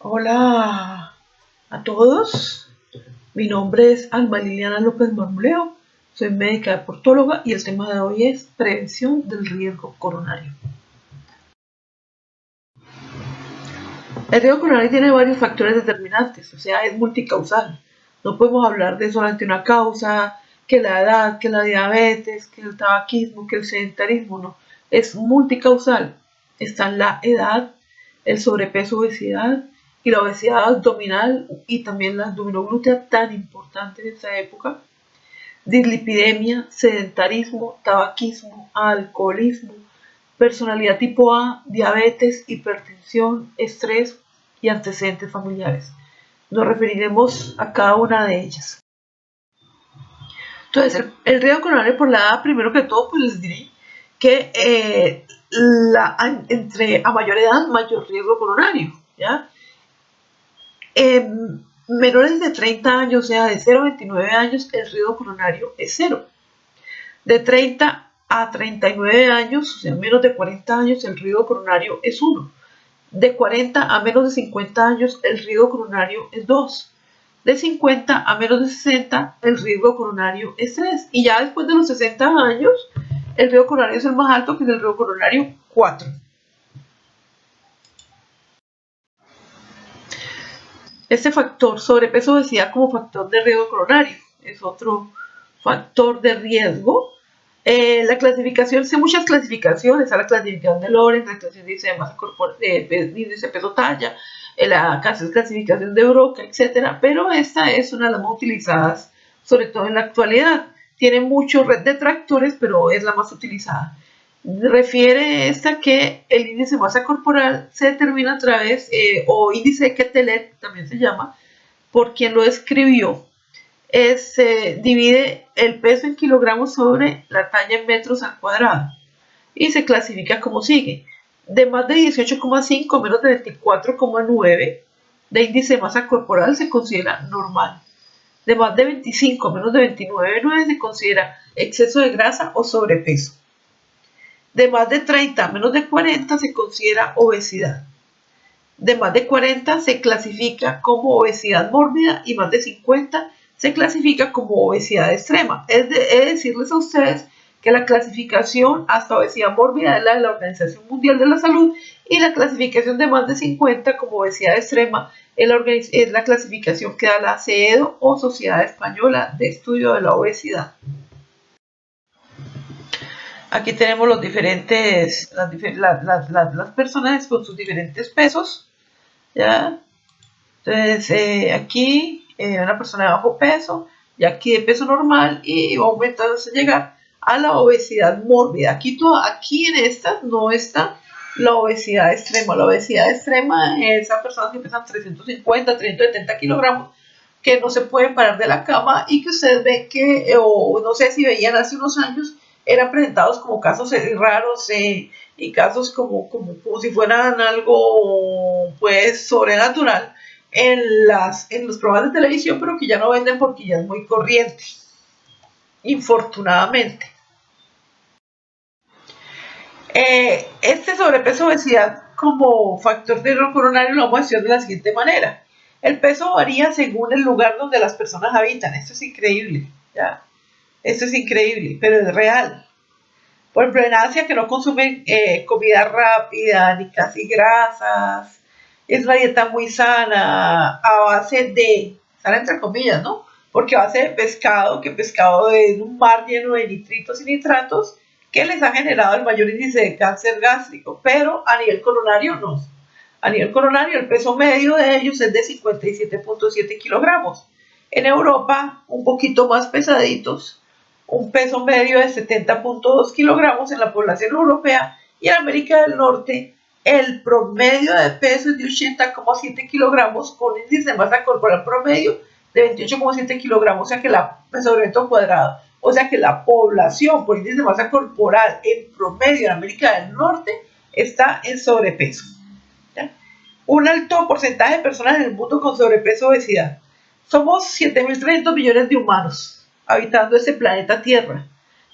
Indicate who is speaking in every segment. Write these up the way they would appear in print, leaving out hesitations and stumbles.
Speaker 1: Hola a todos, mi nombre es Alma Liliana López Marmoleo, soy médica deportóloga y el tema de hoy es prevención del riesgo coronario. El riesgo coronario tiene varios factores determinantes, o sea, es multicausal. No podemos hablar de solamente una causa, que la edad, que la diabetes, que el tabaquismo, que el sedentarismo, no. Es multicausal. Están la edad, el sobrepeso, obesidad y la obesidad abdominal y también la abdominoglútea tan importante en esta época. Dislipidemia, sedentarismo, tabaquismo, alcoholismo, personalidad tipo A, diabetes, hipertensión, estrés y antecedentes familiares. Nos referiremos a cada una de ellas. Entonces, el riesgo coronario por la edad, primero que todo, pues les diré que a mayor edad, mayor riesgo coronario, ¿ya? Menores de 30 años, o sea, de 0 a 29 años, el riesgo coronario es 0. De 30 a 39 años, o sea, menos de 40 años, el riesgo coronario es 1. De 40 a menos de 50 años, el riesgo coronario es 2. De 50 a menos de 60, el riesgo coronario es 3. Y ya después de los 60 años, el riesgo coronario es el más alto, que es el riesgo coronario 4. Este factor, sobrepeso, obesidad como factor de riesgo coronario, es otro factor de riesgo. La clasificación, hay muchas clasificaciones, a la clasificación de Lorenz, la clasificación de índice de masa corporal, índice de peso talla, la clasificación de Broca, etc. Pero esta es una de las más utilizadas, sobre todo en la actualidad. Tiene mucho red de detractores, pero es la más utilizada. Refiere esta que el índice de masa corporal se determina a través, o índice de Quetelet también se llama, por quien lo escribió. Divide el peso en kilogramos sobre la talla en metros al cuadrado y se clasifica como sigue: de más de 18,5 menos de 24,9 de índice de masa corporal se considera normal. De más de 25 menos de 29,9 se considera exceso de grasa o sobrepeso. De más de 30 menos de 40 se considera obesidad. De más de 40 se clasifica como obesidad mórbida y más de 50 se clasifica como obesidad extrema. He de decirles a ustedes que la clasificación hasta obesidad mórbida es la de la Organización Mundial de la Salud y la clasificación de más de 50 como obesidad extrema es la clasificación que da la CEDO o Sociedad Española de Estudio de la Obesidad. Aquí tenemos los diferentes, las personas con sus diferentes pesos, ¿ya? Entonces, aquí una persona de bajo peso, y aquí de peso normal, y va aumentando hasta llegar a la obesidad mórbida. Aquí en estas no está la obesidad extrema. La obesidad extrema es esa persona que pesa 350, 370 kilogramos, que no se pueden parar de la cama y que ustedes ven que, o no sé si veían hace unos años, eran presentados como casos raros y casos como si fueran algo pues sobrenatural en los programas de televisión, pero que ya no venden porque ya es muy corriente, infortunadamente. Este sobrepeso, obesidad como factor de riesgo coronario lo vamos a decir de la siguiente manera: el peso varía según el lugar donde las personas habitan. Esto es increíble, ¿ya? Esto es increíble, pero es real. Por ejemplo, en Asia, que no consumen comida rápida ni casi grasas, es una dieta muy sana, a base de, sana entre comillas, ¿no? Porque a base de pescado, que pescado es un mar lleno de nitritos y nitratos, que les ha generado el mayor índice de cáncer gástrico, pero a nivel coronario no. A nivel coronario, el peso medio de ellos es de 57,7 kilogramos. En Europa, un poquito más pesaditos, un peso medio de 70,2 kilogramos en la población europea, y en América del Norte el promedio de peso es de 80,7 kilogramos con índice de masa corporal promedio de 28,7 kilogramos, o sea que sobre metro cuadrado. O sea que la población por índice de masa corporal en promedio en América del Norte está en sobrepeso, ¿ya? Un alto porcentaje de personas en el mundo con sobrepeso, obesidad. Somos 7.300 millones de humanos habitando este planeta Tierra.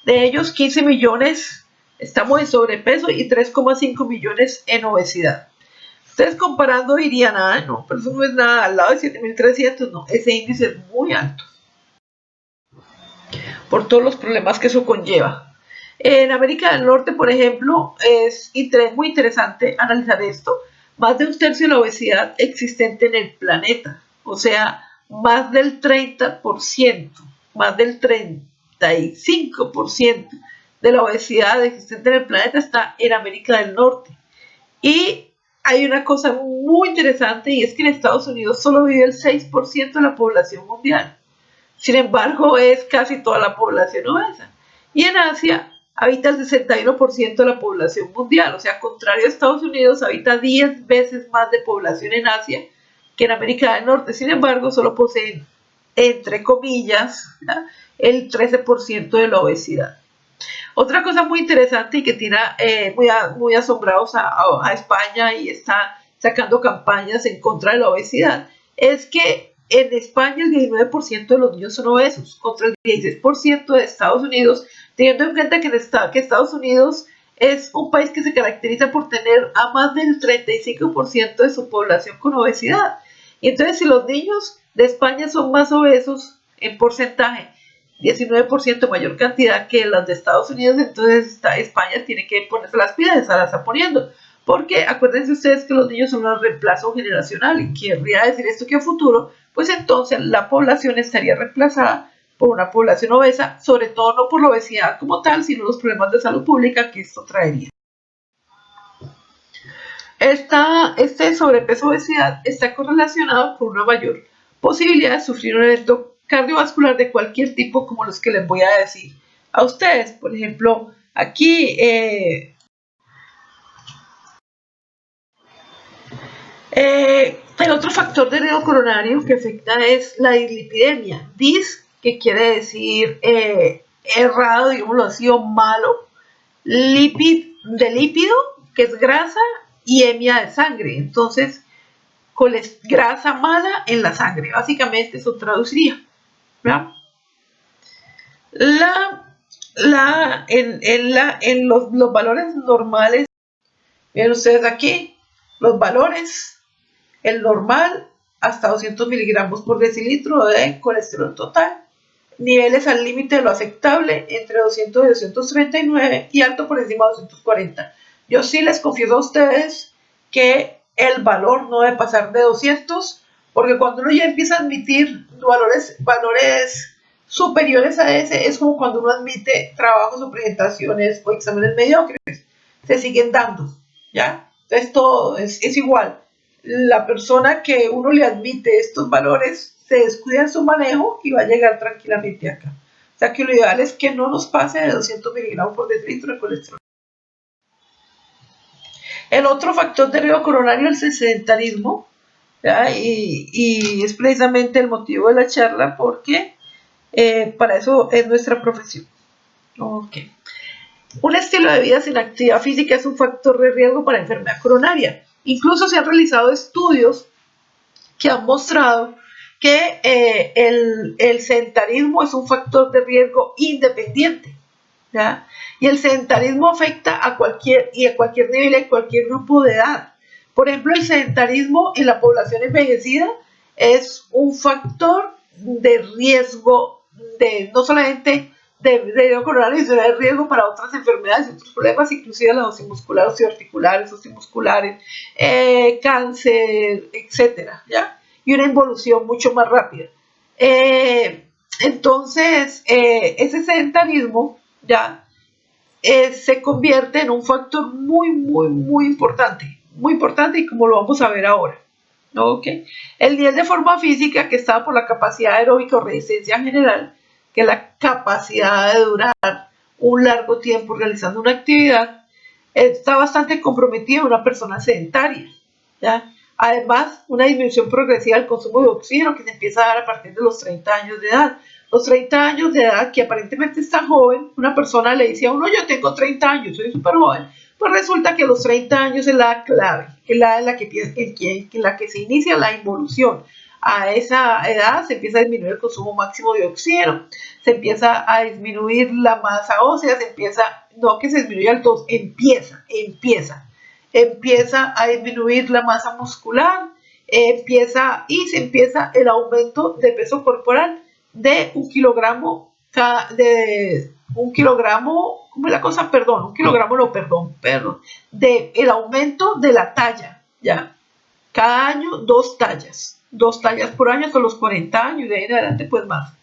Speaker 1: De ellos, 15 millones estamos en sobrepeso y 3,5 millones en obesidad. Ustedes comparando dirían, ah, no, pero eso no es nada, al lado de 7.300, no, ese índice es muy alto, por todos los problemas que eso conlleva. En América del Norte, por ejemplo, es muy interesante analizar esto. Más de un tercio de la obesidad existente en el planeta, o sea, más del 30%, más del 35% de la obesidad existente en el planeta está en América del Norte. Y hay una cosa muy interesante y es que en Estados Unidos solo vive el 6% de la población mundial. Sin embargo, es casi toda la población obesa. Y en Asia habita el 61% de la población mundial. O sea, contrario a Estados Unidos, habita 10 veces más de población en Asia que en América del Norte. Sin embargo, solo poseen, entre comillas, ¿ya?, el 13% de la obesidad. Otra cosa muy interesante y que tiene muy asombrados a España y está sacando campañas en contra de la obesidad es que en España el 19% de los niños son obesos contra el 16% de Estados Unidos, teniendo en cuenta que Estados Unidos es un país que se caracteriza por tener a más del 35% de su población con obesidad. Y entonces, si los niños de España son más obesos en porcentaje, 19% mayor cantidad que las de Estados Unidos, entonces España tiene que ponerse las pilas, se las está poniendo. Porque acuérdense ustedes que los niños son un reemplazo generacional y querría decir esto que a futuro, pues entonces la población estaría reemplazada por una población obesa, sobre todo no por la obesidad como tal, sino los problemas de salud pública que esto traería. Este sobrepeso obesidad está correlacionado con una mayor posibilidad de sufrir un evento cardiovascular de cualquier tipo, como los que les voy a decir a ustedes. Por ejemplo, aquí el otro factor de riesgo coronario que afecta es la dislipidemia. Dis, que quiere decir errado, digámoslo así, o malo. De lípido, que es grasa, y hemia de sangre. Entonces, grasa mala en la sangre. Básicamente eso traduciría, ¿verdad? En los valores normales, miren ustedes aquí, los valores, el normal hasta 200 miligramos por decilitro de colesterol total, niveles al límite de lo aceptable entre 200 y 239 y alto por encima de 240. Yo sí les confieso a ustedes que el valor no debe pasar de 200, porque cuando uno ya empieza a admitir valores superiores a ese, es como cuando uno admite trabajos o presentaciones o exámenes mediocres, se siguen dando, ¿ya? Entonces todo es igual. La persona que uno le admite estos valores se descuida en su manejo y va a llegar tranquilamente acá. O sea que lo ideal es que no nos pase de 200 miligramos por decilitro de colesterol. El otro factor de riesgo coronario es el sedentarismo, y es precisamente el motivo de la charla porque para eso es nuestra profesión. Okay. Un estilo de vida sin actividad física es un factor de riesgo para enfermedad coronaria. Incluso se han realizado estudios que han mostrado que el sedentarismo es un factor de riesgo independiente, ¿ya? Y el sedentarismo afecta a cualquier nivel y a cualquier grupo de edad. Por ejemplo, el sedentarismo en la población envejecida es un factor de riesgo no solamente de riesgo coronario, sino de riesgo para otras enfermedades y otros problemas, inclusive las osteomusculares, osteoarticulares, cáncer, etcétera, ¿ya? Y una involución mucho más rápida. Entonces, ese sedentarismo, ¿ya?, se convierte en un factor muy importante y como lo vamos a ver ahora. Okay. El nivel de forma física, que está por la capacidad aeróbica o resistencia general, que es la capacidad de durar un largo tiempo realizando una actividad, está bastante comprometido en una persona sedentaria, ¿ya? Además, una disminución progresiva del consumo de oxígeno que se empieza a dar a partir de los 30 años de edad. Los 30 años de edad, que aparentemente está joven, una persona le dice a uno, yo tengo 30 años, soy súper joven. Pues resulta que los 30 años es la clave, es la en la que se inicia la involución. A esa edad se empieza a disminuir el consumo máximo de oxígeno, se empieza a disminuir la masa ósea, no que se disminuya el tos, empieza. empieza a disminuir la masa muscular, se empieza el aumento de peso corporal de 1 kilogramo, ¿cómo es la cosa? Perdón, 1 kilogramo, no, perdón, de el aumento de la talla, ya, cada año 2 tallas por año hasta los 40 años, y de ahí en adelante pues más.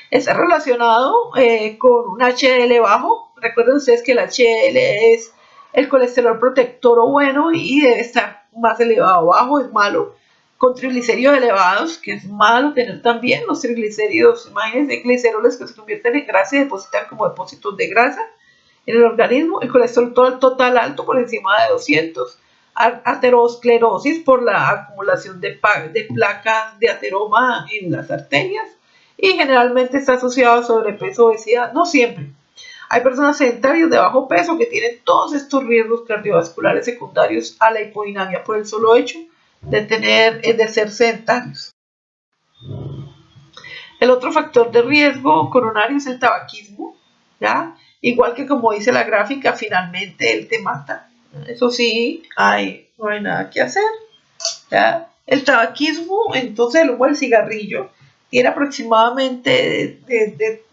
Speaker 1: Está relacionado con un HDL bajo. Recuerden ustedes que el HDL es el colesterol protector o bueno y debe estar más elevado. Bajo es malo. Con triglicéridos elevados, que es malo tener también. Los triglicéridos, imagínense, gliceroles que se convierten en grasa y depositan como depósitos de grasa en el organismo. El colesterol total alto por encima de 200. Aterosclerosis por la acumulación de placas de ateroma en las arterias. Y generalmente está asociado a sobrepeso, obesidad, no siempre. Hay personas sedentarias de bajo peso que tienen todos estos riesgos cardiovasculares secundarios a la hipodinamia por el solo hecho de ser sedentarios. El otro factor de riesgo coronario es el tabaquismo, ¿ya? Igual que como dice la gráfica, finalmente él te mata. Eso sí, no hay nada que hacer, ¿ya? El tabaquismo, entonces el humo del cigarrillo, tiene aproximadamente de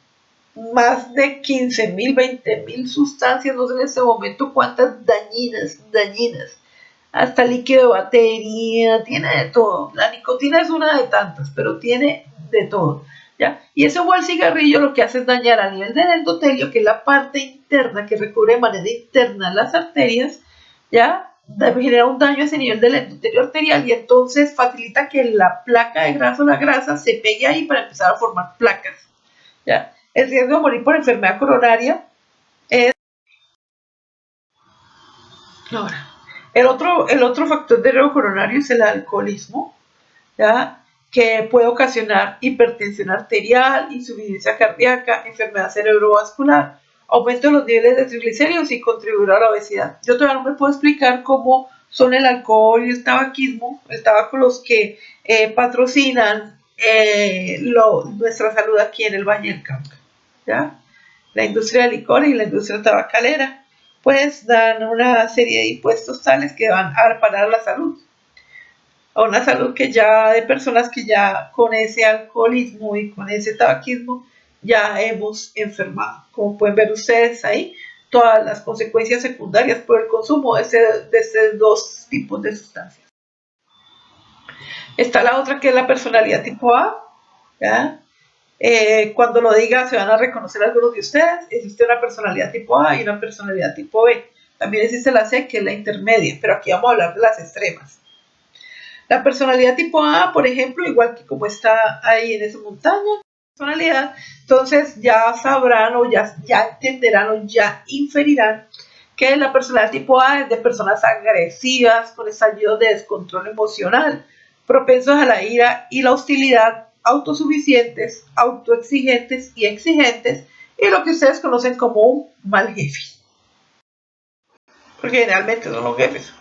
Speaker 1: más de 15.000, 20.000 sustancias, no sé en este momento cuántas dañinas, hasta líquido de batería, tiene de todo. La nicotina es una de tantas, pero tiene de todo, ¿ya? Y ese humo del cigarrillo lo que hace es dañar a nivel del endotelio, que es la parte interna que recubre de manera interna las arterias, ¿ya? Genera un daño a ese nivel del endotelio arterial y entonces facilita que la placa de grasa o la grasa se pegue ahí para empezar a formar placas, ¿ya? El riesgo de morir por enfermedad coronaria es... Ahora, el otro factor de riesgo coronario es el alcoholismo, ¿ya? Que puede ocasionar hipertensión arterial, insuficiencia cardíaca, enfermedad cerebrovascular, aumento de los niveles de triglicéridos y contribuir a la obesidad. Yo todavía no me puedo explicar cómo son el alcohol y el tabaquismo, el tabaco los que patrocinan nuestra salud aquí en el Valle del Cauca, ¿ya? La industria de licor y la industria tabacalera, pues dan una serie de impuestos tales que van a parar la salud, a una salud que ya de personas que ya con ese alcoholismo y con ese tabaquismo ya hemos enfermado. Como pueden ver ustedes ahí, todas las consecuencias secundarias por el consumo de estos dos tipos de sustancias. Está la otra que es la personalidad tipo A, ¿ya? Cuando lo diga se van a reconocer algunos de ustedes. Existe una personalidad tipo A y una personalidad tipo B. También existe la C, que es la intermedia, pero aquí vamos a hablar de las extremas. La personalidad tipo A, por ejemplo, igual que como está ahí en esa montaña, personalidad, entonces ya sabrán o ya entenderán o ya inferirán que la personalidad tipo A es de personas agresivas, con estallidos de descontrol emocional, propensos a la ira y la hostilidad, autosuficientes, autoexigentes y exigentes, y lo que ustedes conocen como un mal jefe. Porque generalmente son los jefes.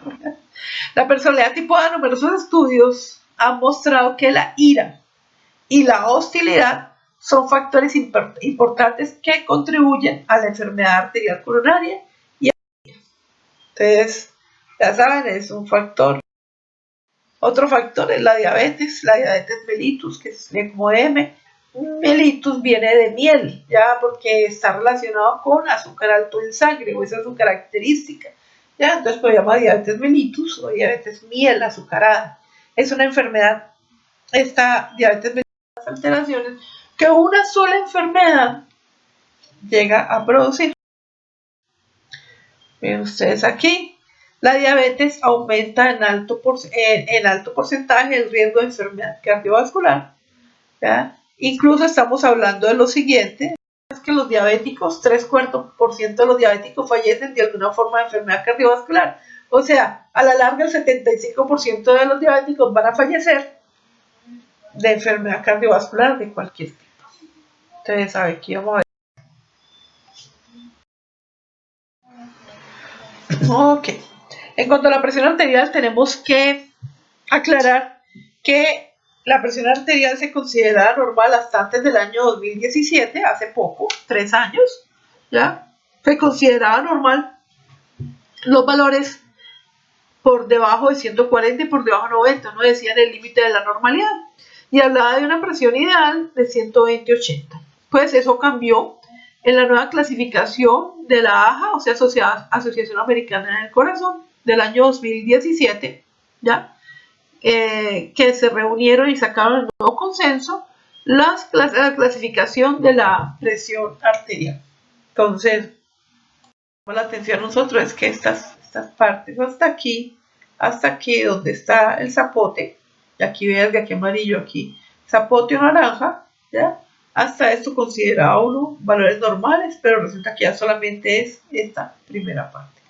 Speaker 1: La personalidad tipo A, numerosos estudios han mostrado que la ira y la hostilidad son factores importantes que contribuyen a la enfermedad arterial coronaria. Entonces, ya saben, es un factor. Otro factor es la diabetes mellitus, que es como M. Mellitus viene de miel, ya, porque está relacionado con azúcar alto en sangre, o esa es su característica. ¿Ya? Entonces pues llama diabetes mellitus o diabetes miel azucarada. Es una enfermedad, esta diabetes mellitus, alteraciones que una sola enfermedad llega a producir. Ven ustedes aquí, la diabetes aumenta en alto porcentaje el riesgo de enfermedad cardiovascular, ¿ya? Incluso estamos hablando de lo siguiente, es que los diabéticos, 3/4% de los diabéticos fallecen de alguna forma de enfermedad cardiovascular. O sea, a la larga el 75% de los diabéticos van a fallecer de enfermedad cardiovascular de cualquier tipo. Entonces, a ver, aquí vamos a ver. Ok. En cuanto a la presión arterial, tenemos que aclarar que la presión arterial se considera normal hasta antes del año 2017, hace poco, 3 años, ¿ya? Se consideraba normal los valores por debajo de 140 y por debajo de 90, no decían el límite de la normalidad, y hablaba de una presión ideal de 120-80. Pues eso cambió en la nueva clasificación de la AJA, o sea, Asociación Americana del Corazón, del año 2017, ¿ya? Que se reunieron y sacaron el nuevo consenso, la clasificación de la presión arterial. Entonces, la atención a nosotros es que estas partes, hasta aquí donde está el zapote, y aquí verde, aquí amarillo, aquí zapote o naranja, ¿ya? Hasta esto consideraba uno valores normales, pero resulta que ya solamente es esta primera parte.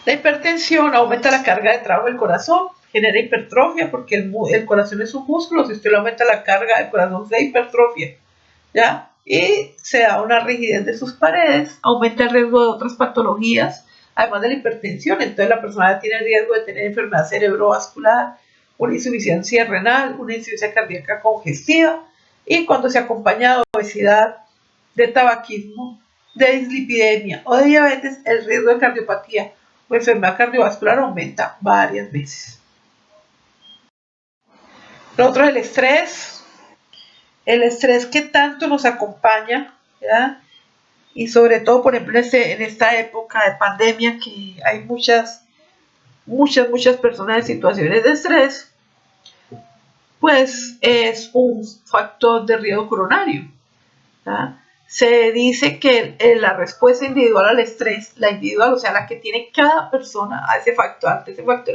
Speaker 1: La hipertensión aumenta la carga de trabajo del corazón, genera hipertrofia porque el corazón es un músculo, si usted le aumenta la carga, el corazón se hipertrofia, ¿ya? Y se da una rigidez de sus paredes, aumenta el riesgo de otras patologías, además de la hipertensión. Entonces la persona tiene riesgo de tener enfermedad cerebrovascular, una insuficiencia renal, una insuficiencia cardíaca congestiva, y cuando se acompaña de obesidad, de tabaquismo, de dislipidemia o de diabetes, el riesgo de cardiopatía o enfermedad cardiovascular aumenta varias veces. Lo otro es el estrés. El estrés que tanto nos acompaña, ¿verdad? Y sobre todo, por ejemplo, en esta época de pandemia, que hay muchas personas en situaciones de estrés, pues es un factor de riesgo coronario, ¿verdad? Se dice que la respuesta individual al estrés, la individual, o sea, la que tiene cada persona a ese factor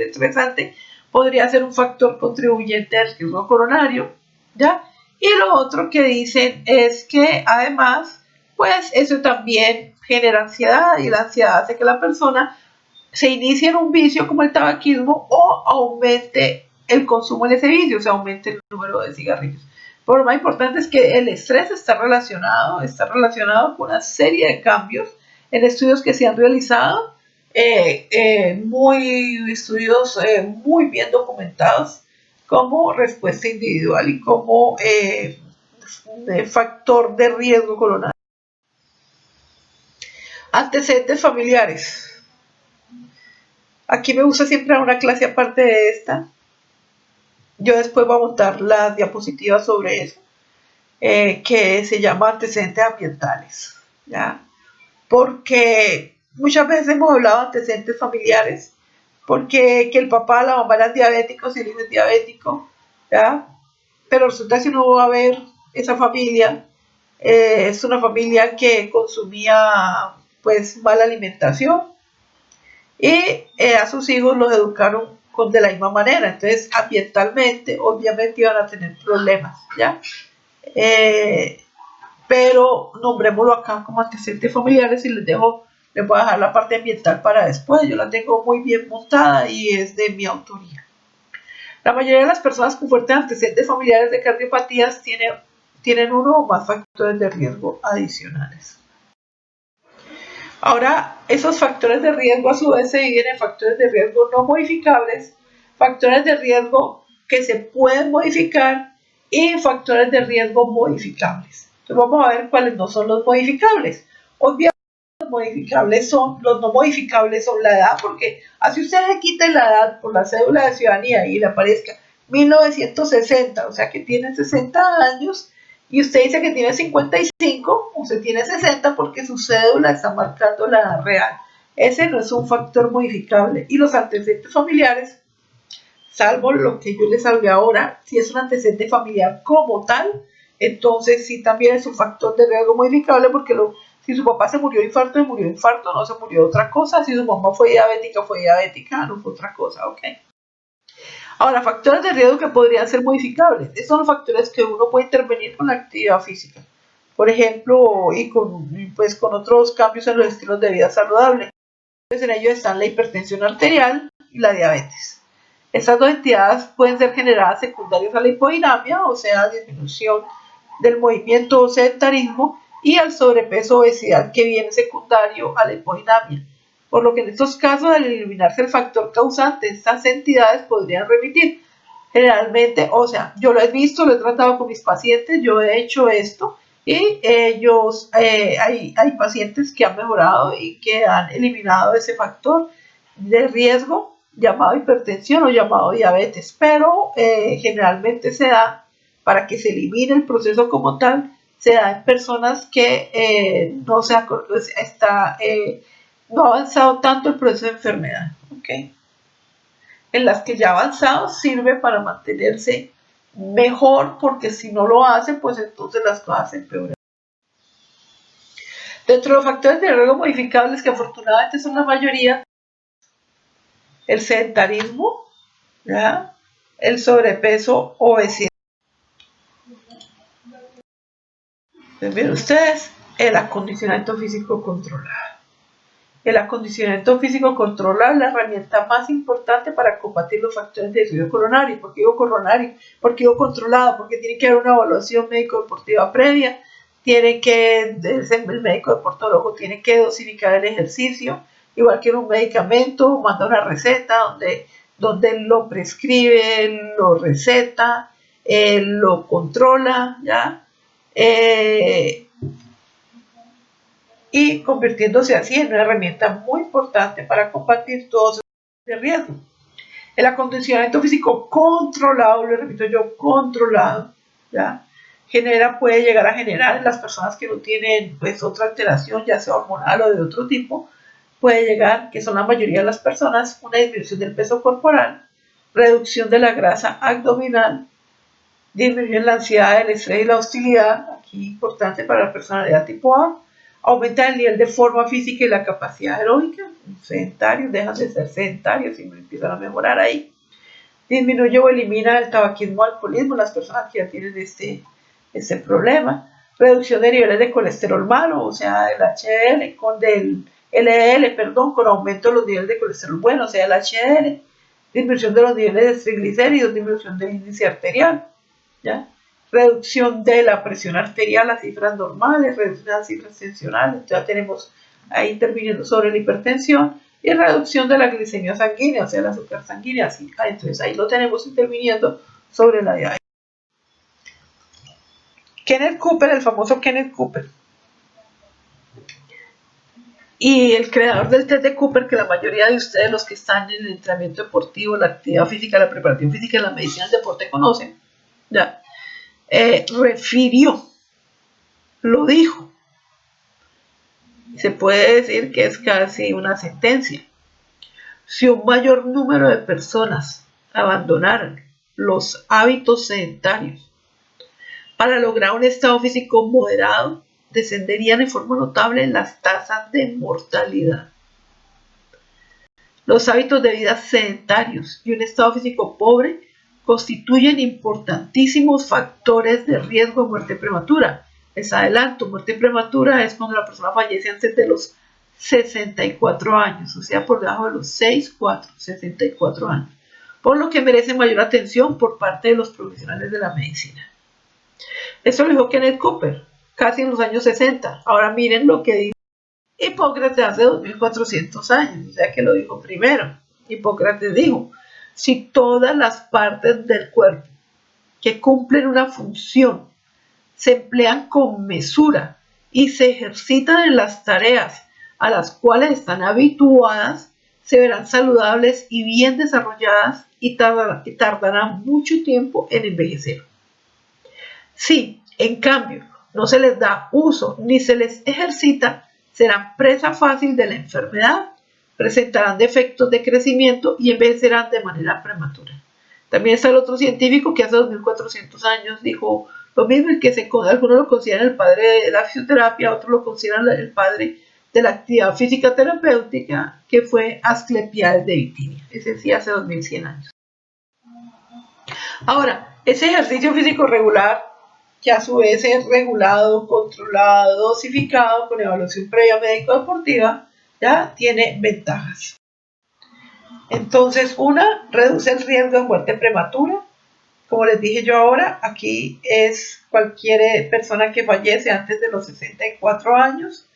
Speaker 1: estresante, podría ser un factor contribuyente al riesgo coronario, ¿ya? Y lo otro que dicen es que además, pues eso también genera ansiedad, y la ansiedad hace que la persona se inicie en un vicio como el tabaquismo o aumente el consumo en ese vicio, o sea, aumente el número de cigarrillos. Pero lo más importante es que el estrés está relacionado con una serie de cambios en estudios que se han realizado, estudios muy bien documentados, como respuesta individual y como factor de riesgo coronario. Antecedentes familiares. Aquí me gusta siempre dar una clase aparte de esta. Yo después voy a montar las diapositivas sobre eso, que se llama antecedentes ambientales, ¿ya? Porque muchas veces hemos hablado de antecedentes familiares, porque que el papá, la mamá eran diabéticos y el hijo es diabético, ¿ya? Pero resulta que uno va a ver esa familia, es una familia que consumía pues mala alimentación, y a sus hijos los educaron de la misma manera. Entonces ambientalmente obviamente iban a tener problemas, ¿ya? Pero nombrémoslo acá como antecedentes familiares, y les voy a dejar la parte ambiental para después. Yo la tengo muy bien montada y es de mi autoría. La mayoría de las personas con fuertes antecedentes familiares de cardiopatías tienen uno o más factores de riesgo adicionales. Ahora, esos factores de riesgo a su vez se dividen en factores de riesgo no modificables, factores de riesgo que se pueden modificar y factores de riesgo modificables. Entonces vamos a ver cuáles no son los modificables. Obviamente los no modificables son la edad, porque así usted le quite la edad por la cédula de ciudadanía y le aparezca 1960, o sea que tiene 60 años, y usted dice que tiene 55, usted tiene 60 porque su cédula está marcando la edad real. Ese no es un factor modificable. Y los antecedentes familiares, salvo lo que yo les hablé ahora, si es un antecedente familiar como tal, entonces sí también es un factor de riesgo modificable, porque si su papá se murió de infarto, no se murió de otra cosa. Si su mamá fue diabética, no fue otra cosa, ¿ok? Ahora, factores de riesgo que podrían ser modificables. Estos son los factores que uno puede intervenir con la actividad física, por ejemplo, y con otros cambios en los estilos de vida saludable. Entonces, en ellos están la hipertensión arterial y la diabetes. Estas dos entidades pueden ser generadas secundarias a la hipodinamia, o sea, disminución del movimiento o sedentarismo, y al sobrepeso o obesidad, que viene secundario a la hipodinamia. Por lo que en estos casos, al eliminarse el factor causante, estas entidades podrían remitir. Generalmente, o sea, yo lo he visto, lo he tratado con mis pacientes, yo he hecho esto, Y hay pacientes que han mejorado y que han eliminado ese factor de riesgo llamado hipertensión o llamado diabetes, pero generalmente se da, para que se elimine el proceso como tal, se da en personas que no ha avanzado tanto el proceso de enfermedad, ¿okay? En las que ya ha avanzado sirve para mantenerse mejor, porque si no lo hace, pues entonces las cosas se empeoran. Dentro de los factores de riesgo modificables, que afortunadamente son la mayoría, el sedentarismo, ¿ya? El sobrepeso, obesidad. Pues miren ustedes, el acondicionamiento físico controlado. El acondicionamiento físico controlado es la herramienta más importante para combatir los factores de riesgo coronario. ¿Por qué digo coronario? Porque digo controlado, porque tiene que haber una evaluación médico-deportiva previa, el médico deportólogo tiene que dosificar el ejercicio, igual que en un medicamento, manda una receta donde lo prescribe, lo receta, lo controla, ¿ya? Y convirtiéndose así en una herramienta muy importante para combatir todos esos riesgos. El acondicionamiento físico controlado, lo repito yo, controlado, ¿ya? Puede llegar a generar en las personas que no tienen pues otra alteración, ya sea hormonal o de otro tipo, puede llegar, que son la mayoría de las personas, una disminución del peso corporal, reducción de la grasa abdominal, disminuyen la ansiedad, el estrés y la hostilidad, aquí importante para la personalidad tipo A, aumenta el nivel de forma física y la capacidad aeróbica, sedentarios dejan de ser sedentarios y empiezan a mejorar ahí, disminuye o elimina el tabaquismo o alcoholismo, las personas que ya tienen este problema, reducción de niveles de colesterol malo, o sea, el HDL del LDL, perdón, con aumento de los niveles de colesterol bueno, o sea, el HDL, disminución de los niveles de triglicéridos, disminución del índice arterial, ¿ya? Reducción de la presión arterial a cifras normales, reducción de las cifras tensionales, ya tenemos ahí interviniendo sobre la hipertensión, y reducción de la glicemia sanguínea, o sea, el azúcar sanguínea, entonces ahí lo tenemos interviniendo sobre la diabetes. Kenneth Cooper, el famoso Kenneth Cooper, y el creador del test de Cooper, que la mayoría de ustedes, los que están en el entrenamiento deportivo, la actividad física, la preparación física y la medicina del deporte conocen, ya, lo dijo. Se puede decir que es casi una sentencia. Si un mayor número de personas abandonaran los hábitos sedentarios para lograr un estado físico moderado, descenderían en forma notable las tasas de mortalidad. Los hábitos de vida sedentarios y un estado físico pobre constituyen importantísimos factores de riesgo de muerte prematura. Les adelanto, muerte prematura es cuando la persona fallece antes de los 64 años, o sea, por debajo de los 64 años, por lo que merece mayor atención por parte de los profesionales de la medicina. Eso lo dijo Kenneth Cooper, casi en los años 60. Ahora miren lo que dice Hipócrates hace 2400 años, o sea que lo dijo primero. Hipócrates dijo, si todas las partes del cuerpo que cumplen una función se emplean con mesura y se ejercitan en las tareas a las cuales están habituadas, se verán saludables y bien desarrolladas y tardarán mucho tiempo en envejecer. Si, en cambio, no se les da uso ni se les ejercita, serán presa fácil de la enfermedad, presentarán defectos de crecimiento y envejecerán de manera prematura. También está el otro científico que hace 2400 años dijo lo mismo, y que algunos lo consideran el padre de la fisioterapia, otros lo consideran el padre de la actividad física terapéutica, que fue Asclepiades de Bitinia. Ese sí hace 2100 años. Ahora, ese ejercicio físico regular, que a su vez es regulado, controlado, dosificado con evaluación previa médico-deportiva, ya tiene ventajas. Entonces, una, reduce el riesgo de muerte prematura. Como les dije yo ahora, aquí es cualquier persona que fallece antes de los 64 años.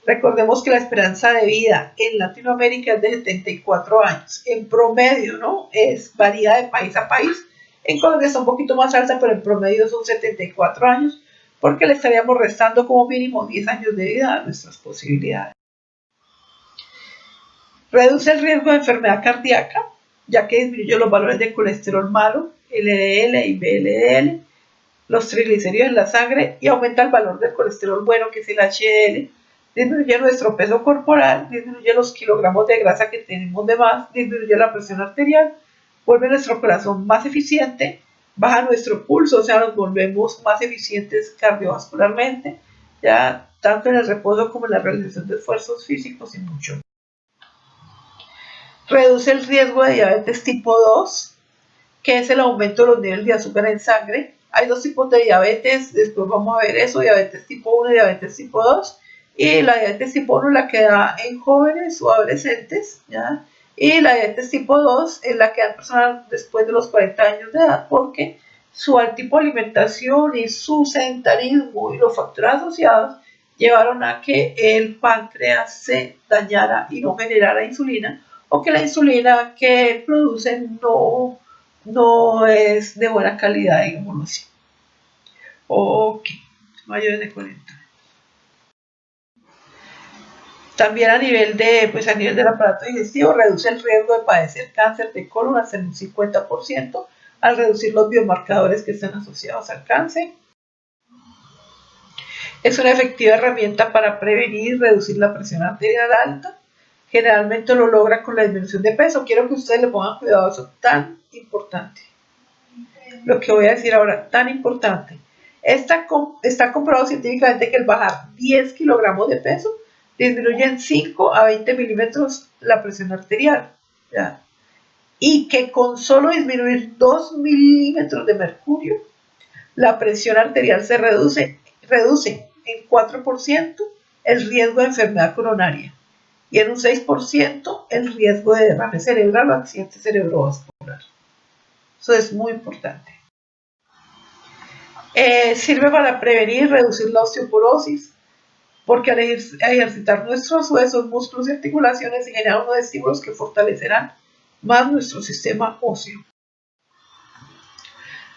Speaker 1: Recordemos que la esperanza de vida en Latinoamérica es de 74 años. En promedio, ¿no? Varía de país a país. En Colombia está un poquito más alta, pero en promedio son 74 años. porque le estaríamos restando como mínimo 10 años de vida a nuestras posibilidades. Reduce el riesgo de enfermedad cardíaca, ya que disminuye los valores de colesterol malo, LDL y VLDL, los triglicéridos en la sangre y aumenta el valor del colesterol bueno, que es el HDL, disminuye nuestro peso corporal, disminuye los kilogramos de grasa que tenemos de más, disminuye la presión arterial, vuelve nuestro corazón más eficiente, baja nuestro pulso, o sea, nos volvemos más eficientes cardiovascularmente, ya tanto en el reposo como en la realización de esfuerzos físicos y mucho. Reduce el riesgo de diabetes tipo 2, que es el aumento de los niveles de azúcar en sangre. Hay dos tipos de diabetes, después vamos a ver eso, diabetes tipo 1 y diabetes tipo 2. Y la diabetes tipo 1 es la que da en jóvenes o adolescentes, ¿ya? Y la diabetes tipo 2 es la que da en personas después de los 40 años de edad, porque su tipo de alimentación y su sedentarismo y los factores asociados llevaron a que el páncreas se dañara y no generara insulina, o que la insulina que producen no es de buena calidad, digámoslo así. Ok, mayores de 40. También a nivel del aparato digestivo, reduce el riesgo de padecer cáncer de colon hasta en un 50% al reducir los biomarcadores que están asociados al cáncer. Es una efectiva herramienta para prevenir y reducir la presión arterial alta. Generalmente lo logra con la disminución de peso. Quiero que ustedes le pongan cuidado a eso tan importante. Lo que voy a decir ahora, tan importante. Está comprobado científicamente que el bajar 10 kilogramos de peso disminuye en 5 a 20 milímetros la presión arterial, ¿ya? Y que con solo disminuir 2 milímetros de mercurio, la presión arterial se reduce en 4% el riesgo de enfermedad coronaria y en un 6% el riesgo de derrame cerebral o accidente cerebrovascular. Eso es muy importante. Sirve para prevenir y reducir la osteoporosis, porque al ejercitar nuestros huesos, músculos y articulaciones se generan unos estímulos que fortalecerán más nuestro sistema óseo.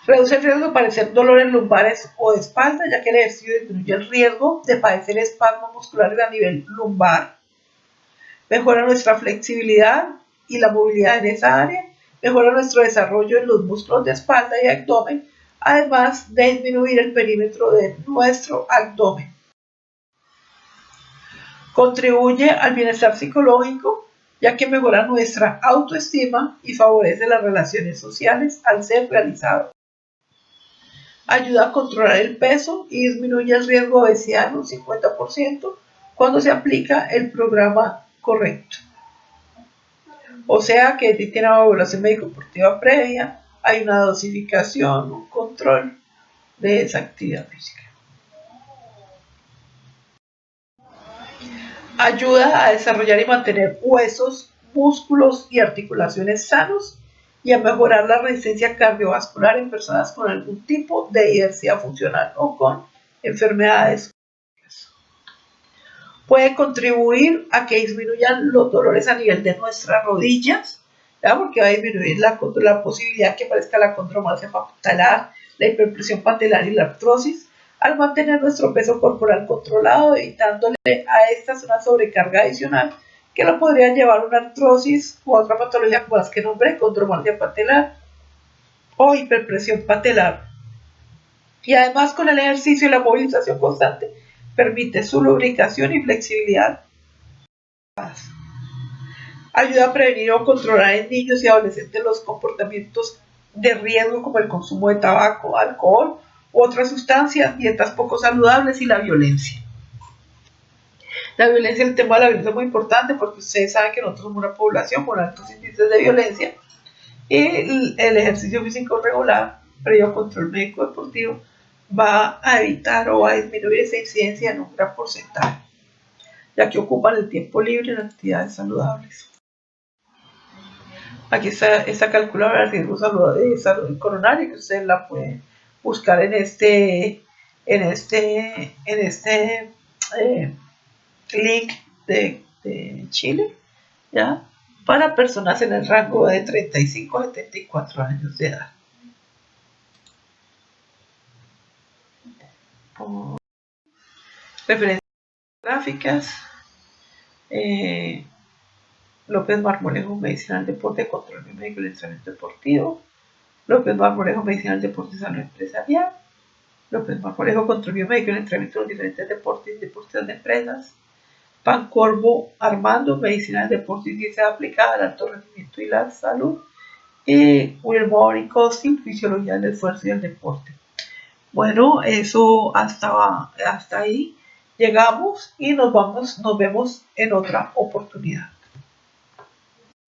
Speaker 1: Reduce el riesgo de padecer dolores lumbares o de espalda, ya que el ejercicio disminuye el riesgo de padecer espasmos musculares a nivel lumbar. Mejora nuestra flexibilidad y la movilidad en esa área. Mejora nuestro desarrollo en los músculos de espalda y abdomen, además de disminuir el perímetro de nuestro abdomen. Contribuye al bienestar psicológico, ya que mejora nuestra autoestima y favorece las relaciones sociales al ser realizado. Ayuda a controlar el peso y disminuye el riesgo de obesidad en un 50% cuando se aplica el programa correcto. O sea que si tiene una evaluación médico-deportiva previa, hay una dosificación, un control de esa actividad física. Ayuda a desarrollar y mantener huesos, músculos y articulaciones sanos y a mejorar la resistencia cardiovascular en personas con algún tipo de diversidad funcional o con enfermedades. Puede contribuir a que disminuyan los dolores a nivel de nuestras rodillas, ¿ya? Porque va a disminuir la posibilidad que aparezca la condromasia patelar, la hiperpresión patelar y la artrosis, al mantener nuestro peso corporal controlado, evitándole a estas una sobrecarga adicional que lo podría llevar a una artrosis u otra patología como las que nombré, condromasia patelar o hiperpresión patelar. Y además, con el ejercicio y la movilización constante, permite su lubricación y flexibilidad. Ayuda a prevenir o controlar en niños y adolescentes los comportamientos de riesgo como el consumo de tabaco, alcohol u otras sustancias, dietas poco saludables y la violencia. El tema de la violencia es muy importante porque ustedes saben que nosotros somos una población con altos índices de violencia y el ejercicio físico regular, previo control médico deportivo, va a evitar o va a disminuir esa incidencia en un gran porcentaje, ya que ocupan el tiempo libre en actividades saludables. Aquí está esta calculadora de riesgo de salud coronaria que ustedes la pueden buscar en este link de Chile, ¿ya? Para personas en el rango de 35 a 74 años de edad. por referencias gráficas. López Marmolejo, Medicina del Deporte, Control Biomédico y Entrenamiento Deportivo. López Marmolejo, Medicina del Deporte y Salud Empresarial. López Marmolejo, Control Biomédico y Entrenamiento de los diferentes deportes y deportistas de empresas. Pancorbo Armando, Medicina del Deporte y Ciencia Aplicada al Alto Rendimiento y la Salud. Y Wilmore y Costing, Fisiología del Esfuerzo y el Deporte. Bueno, eso hasta ahí llegamos y nos vemos en otra oportunidad.